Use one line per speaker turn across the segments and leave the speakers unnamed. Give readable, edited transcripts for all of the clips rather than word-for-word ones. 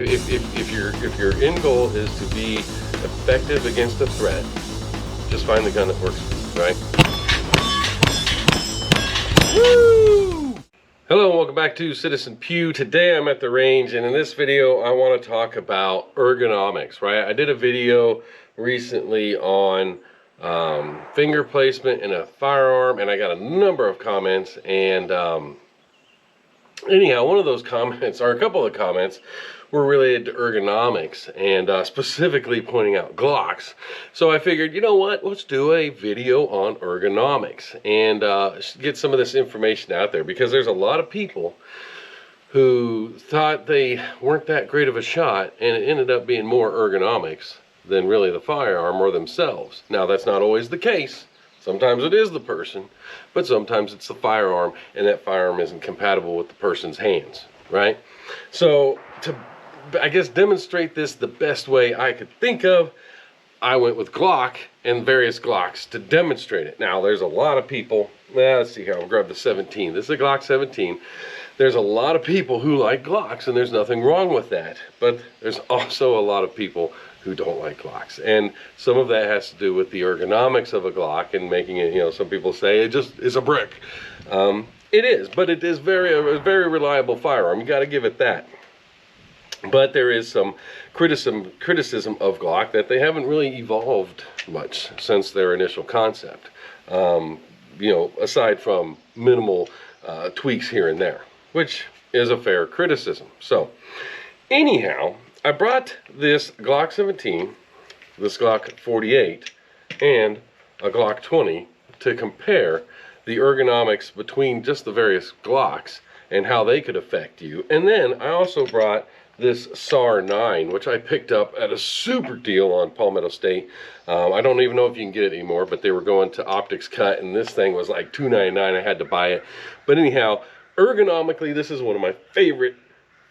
If your end goal is to be effective against a threat, just find the gun that works, right? Woo! Hello and welcome back to Citizen Pew. Today I'm at the range, and in this video I want to talk about ergonomics, right? I did a video recently on finger placement in a firearm, and I got a number of comments, and anyhow, one of those comments, or a couple of comments, were related to ergonomics and specifically pointing out Glocks. So I figured, you know what, let's do a video on ergonomics and get some of this information out there, because there's a lot of people who thought they weren't that great of a shot, and it ended up being more ergonomics than really the firearm or themselves. Now, that's not always the case. Sometimes it is the person, but sometimes it's the firearm, and that firearm isn't compatible with the person's hands, right? So to, I guess, demonstrate this the best way I could think of, I went with Glock and various Glocks to demonstrate it. Now, there's a lot of people, let's see here, I'll grab the 17. This is a Glock 17. There's a lot of people who like Glocks, and there's nothing wrong with that. But there's also a lot of people who don't like Glocks. And some of that has to do with the ergonomics of a Glock and making it, you know, some people say it just is a brick. It is, but it is a very reliable firearm. You got to give it that. But there is some criticism of Glock that they haven't really evolved much since their initial concept. You know, aside from minimal tweaks here and there, which is a fair criticism. So, anyhow, I brought this Glock 17, this Glock 48, and a Glock 20 to compare the ergonomics between just the various Glocks and how they could affect you. And then I also brought this SAR 9, which I picked up at a super deal on Palmetto State. I don't even know if you can get it anymore, but they were going to Optics Cut, and this thing was like $2.99. I had to buy it. But anyhow, ergonomically, this is one of my favorite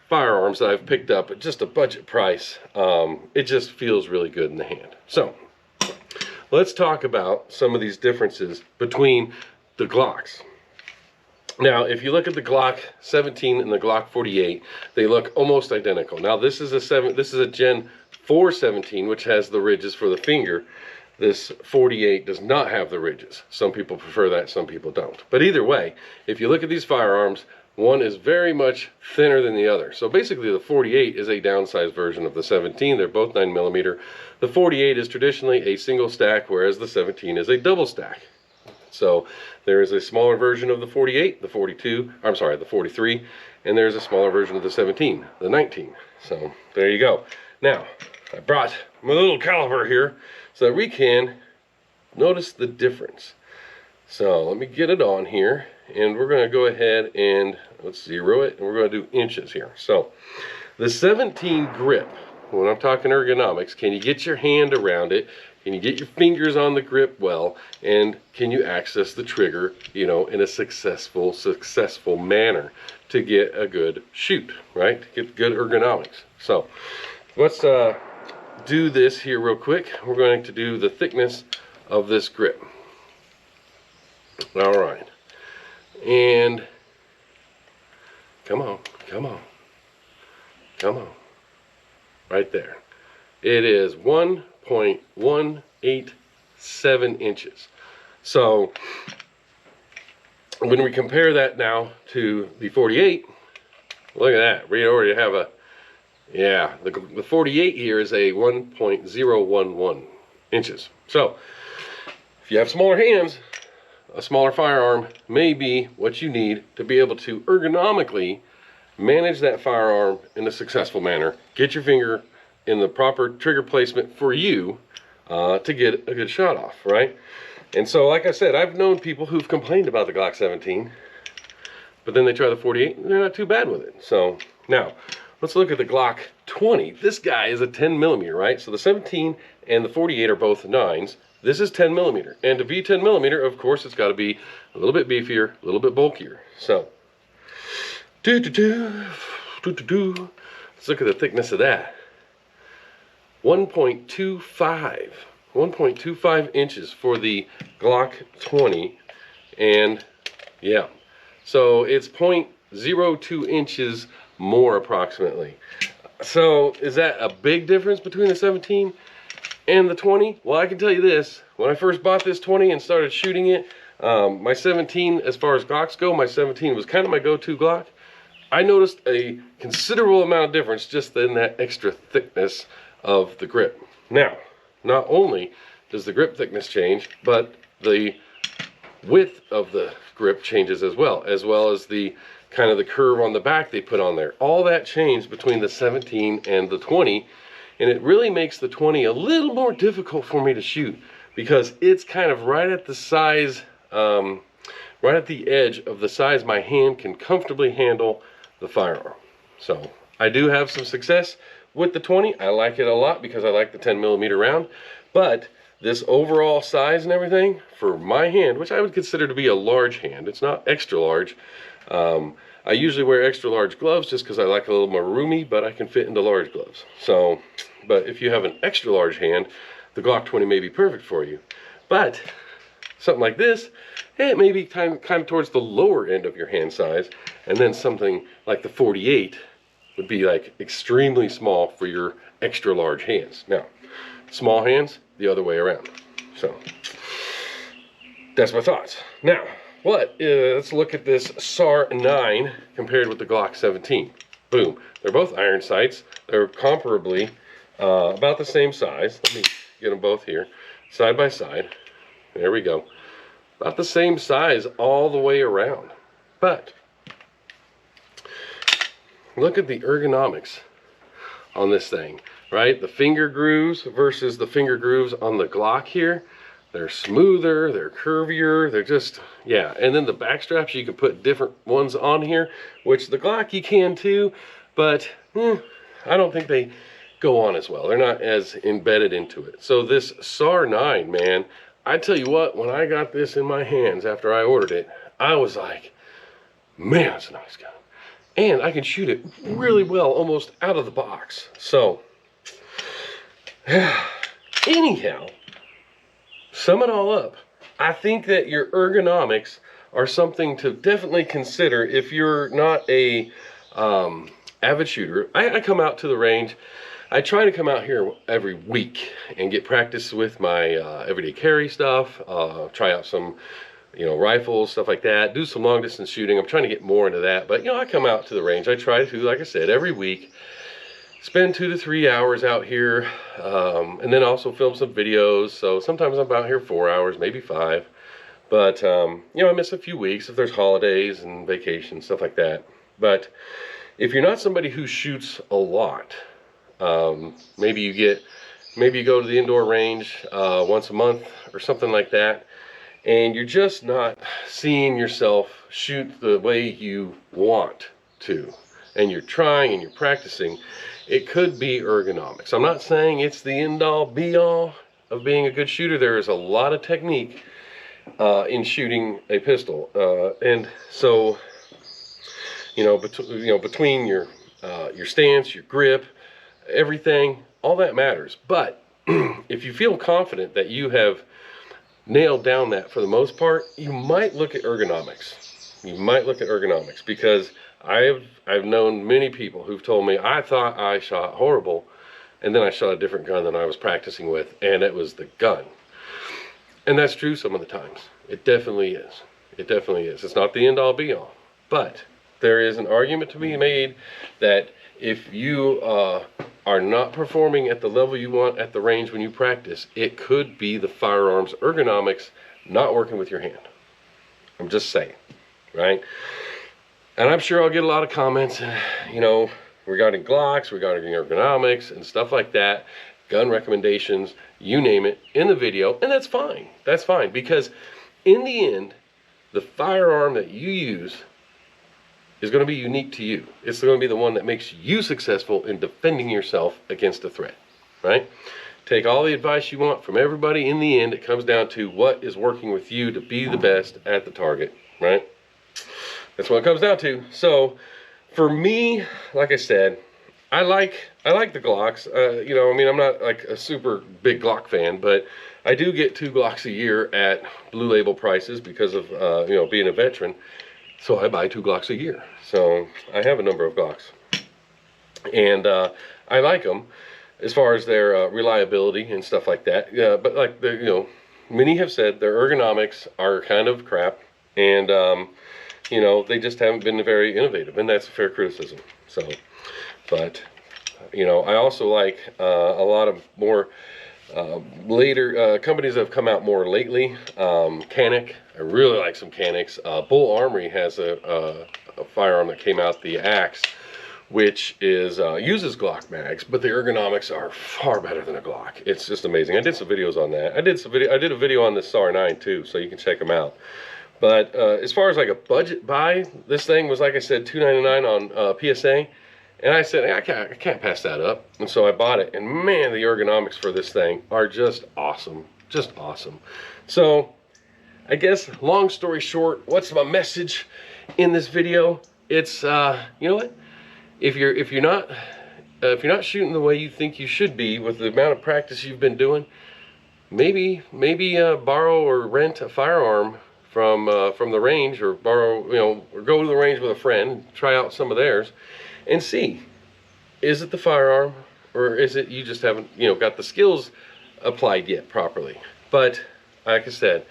firearms that I've picked up at just a budget price. It just feels really good in the hand. So let's talk about some of these differences between the Glocks. Now, if you look at the Glock 17 and the Glock 48, they look almost identical. Now, this is a Gen 4 17, which has the ridges for the finger. This 48 does not have the ridges. Some people prefer that, some people don't. But either way, if you look at these firearms, one is very much thinner than the other. So basically, the 48 is a downsized version of the 17. They're both 9mm. The 48 is traditionally a single stack, whereas the 17 is a double stack. So there is a smaller version of the 48, the 43, and there's a smaller version of the 17, the 19. So there you go. Now, I brought my little caliper here so that we can notice the difference. So let me get it on here, and we're going to go ahead and let's zero it, and we're going to do inches here. So the 17 grip, when I'm talking ergonomics, can you get your hand around it? Can you get your fingers on the grip well? And can you access the trigger, you know, in a successful manner to get a good shoot, right? To get good ergonomics. So let's do this here real quick. We're going to do the thickness of this grip. All right. And come on. Right there. It is 1.187 inches. So when we compare that now to the 48, look at that. We already have a, yeah, the 48 here is a 1.011 inches. So if you have smaller hands, a smaller firearm may be what you need to be able to ergonomically manage that firearm in a successful manner. Get your finger in the proper trigger placement for you to get a good shot off, right? And so, like I said, I've known people who've complained about the Glock 17, but then they try the 48, and they're not too bad with it. So now, let's look at the Glock 20. This guy is a 10mm, right? So the 17 and the 48 are both 9s. This is 10mm, and to be 10mm, of course, it's got to be a little bit beefier, a little bit bulkier. So, let's look at the thickness of that. 1.25 inches for the Glock 20, and yeah, so it's 0.02 inches more approximately. So is that a big difference between the 17 and the 20? Well, I can tell you this. When I first bought this 20 and started shooting it, my 17, as far as Glocks go, my 17 was kind of my go-to Glock. I noticed a considerable amount of difference just in that extra thickness of the grip. Now, not only does the grip thickness change, but the width of the grip changes as well as the kind of the curve on the back they put on there. All that changed between the 17 and the 20, and it really makes the 20 a little more difficult for me to shoot because it's kind of right at the size, right at the edge of the size my hand can comfortably handle the firearm. So I do have some success with the 20. I like it a lot because I like the 10mm round, but this overall size and everything for my hand, which I would consider to be a large hand, it's not extra large. I usually wear extra large gloves just because I like a little more roomy, but I can fit into large gloves. So, but if you have an extra large hand, the Glock 20 may be perfect for you. But something like this, it may be kind of towards the lower end of your hand size, and then something like the 48 would be like extremely small for your extra large hands. Now, small hands, the other way around. So that's my thoughts. Now, let's look at this SAR 9 compared with the Glock 17. Boom. They're both iron sights. They're comparably about the same size. Let me get them both here, side by side. There we go. About the same size all the way around. But look at the ergonomics on this thing, right? The finger grooves versus the finger grooves on the Glock here. They're smoother, they're curvier, they're just, yeah. And then the back straps, you can put different ones on here, which the Glock you can too, but I don't think they go on as well. They're not as embedded into it. So this SAR 9, man, I tell you what, when I got this in my hands after I ordered it, I was like, man, it's a nice gun. And I can shoot it really well, almost out of the box. So, anyhow, sum it all up, I think that your ergonomics are something to definitely consider if you're not a avid shooter. I come out to the range. I try to come out here every week and get practice with my everyday carry stuff, try out some, rifles, stuff like that, do some long distance shooting. I'm trying to get more into that, but I come out to the range. I try to, like I said, every week, spend 2 to 3 hours out here, and then also film some videos. So sometimes I'm out here 4 hours, maybe 5, but I miss a few weeks if there's holidays and vacations, stuff like that. But if you're not somebody who shoots a lot, maybe you go to the indoor range once a month or something like that, and you're just not seeing yourself shoot the way you want to, and you're trying and you're practicing, it could be ergonomics. I'm not saying it's the end-all be-all of being a good shooter. There is a lot of technique in shooting a pistol, and so between your stance, your grip, everything, all that matters. But if you feel confident that you have nailed down that for the most part, you might look at ergonomics. You might look at ergonomics, because I've known many people who've told me, I thought I shot horrible, and then I shot a different gun than I was practicing with, and it was the gun. And that's true some of the times. It definitely is. It definitely is. It's not the end-all be-all. But there is an argument to be made that if you are not performing at the level you want at the range when you practice, it could be the firearms ergonomics not working with your hand. I'm just saying, right? And I'm sure I'll get a lot of comments, regarding Glocks, regarding ergonomics and stuff like that, gun recommendations, you name it, in the video, and that's fine. That's fine, because in the end, the firearm that you use is going to be unique to you. It's going to be the one that makes you successful in defending yourself against a threat, right? Take all the advice you want from everybody. In the end, it comes down to what is working with you to be the best at the target, right? That's what it comes down to. So for me, like I said, I like the Glocks. I'm not like a super big Glock fan, but I do get 2 Glocks a year at Blue Label prices because of being a veteran. So I buy 2 Glocks a year. So I have a number of Glocks. and I like them as far as their reliability and stuff like that. Yeah, but like many have said their ergonomics are kind of crap, and they just haven't been very innovative, and that's a fair criticism. So, but I also like a lot of more later companies that have come out more lately. Canic, I really like some Canics. Bull Armory has a firearm that came out, the Axe, which is uses Glock mags, but the ergonomics are far better than a Glock. It's just amazing. I did some videos on that. I did a video on the SAR 9 too, so you can check them out. But as far as like a budget buy, this thing was, like I said, $299 on PSA. And I said, I can't pass that up. And so I bought it. And man, the ergonomics for this thing are just awesome. Just awesome. So I guess, long story short, what's my message in this video? It's, you know what? If you're not shooting the way you think you should be with the amount of practice you've been doing, maybe borrow or rent a firearm from the range, or borrow, or go to the range with a friend, try out some of theirs, and see, is it the firearm, or is it you just haven't got the skills applied yet properly. But like I said,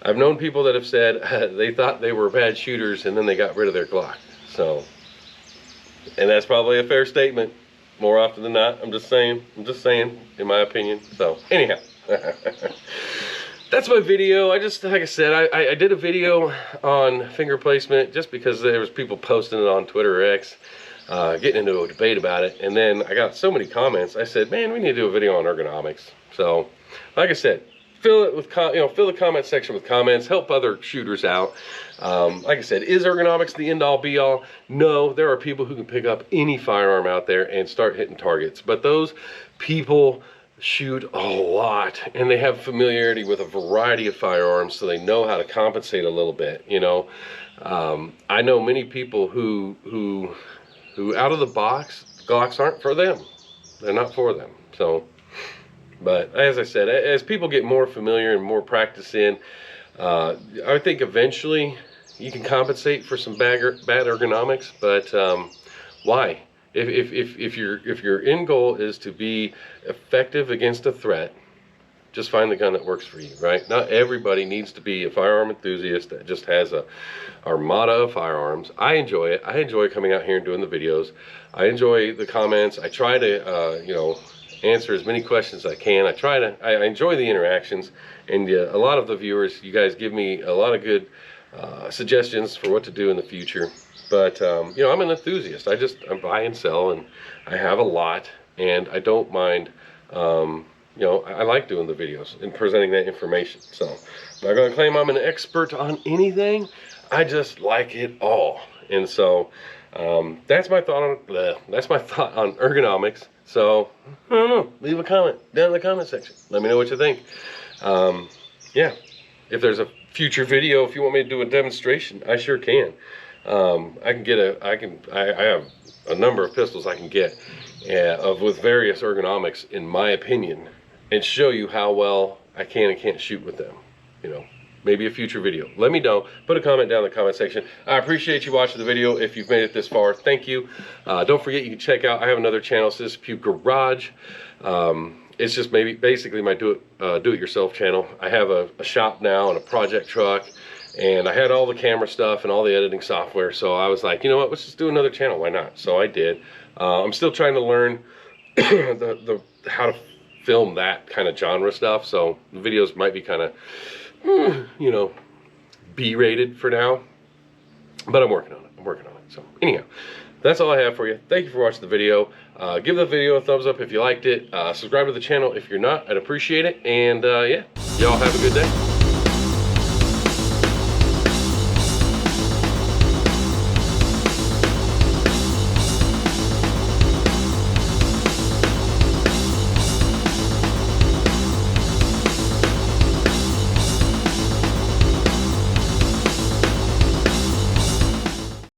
I've known people that have said they thought they were bad shooters and then they got rid of their Glock. So, and that's probably a fair statement more often than not. I'm just saying, in my opinion. So anyhow, that's my video. Like I said, I did a video on finger placement just because there was people posting it on Twitter or X, getting into a debate about it. And then I got so many comments. I said, man, we need to do a video on ergonomics. So like I said, fill it with fill the comment section with comments, help other shooters out. Like I said, is ergonomics the end all be all? No, there are people who can pick up any firearm out there and start hitting targets, but those people shoot a lot and they have familiarity with a variety of firearms, so they know how to compensate a little bit. I know many people who out of the box, Glocks aren't for them. They're not for them. So, but as I said, as people get more familiar and more practice in, I think eventually you can compensate for some bad ergonomics. But why? If your end goal is to be effective against a threat, just find the gun that works for you, right? Not everybody needs to be a firearm enthusiast that just has a armada of firearms. I enjoy it. I enjoy coming out here and doing the videos. I enjoy the comments. I try to, answer as many questions as I can. I enjoy the interactions, and a lot of the viewers, you guys give me a lot of good suggestions for what to do in the future. But I'm an enthusiast. I buy and sell, and I have a lot, and I don't mind. I like doing the videos and presenting that information. So I'm not going to claim I'm an expert on anything. I just like it all. And so that's my thought on ergonomics. So I don't know, leave a comment down in the comment section. Let me know what you think. Yeah, if there's a future video, if you want me to do a demonstration, I sure can. I have a number of pistols I can get with various ergonomics, in my opinion, and show you how well I can and can't shoot with them. Maybe a future video. Let me know. Put a comment down in the comment section. I appreciate you watching the video. If you've made it this far, thank you. Don't forget, you can check out, I have another channel, Sis Puke Garage. It's just basically my do-it-yourself channel. I have a shop now and a project truck, and I had all the camera stuff and all the editing software, so I was like, you know what, let's just do another channel. Why not? So I did. I'm still trying to learn how to film that kind of genre stuff, so the videos might be kind of B-rated for now, but I'm working on it. So anyhow, that's all I have for you. Thank you for watching the video. Give the video a thumbs up if you liked it. Subscribe to the channel if you're not. I'd appreciate it. And yeah, y'all have a good day.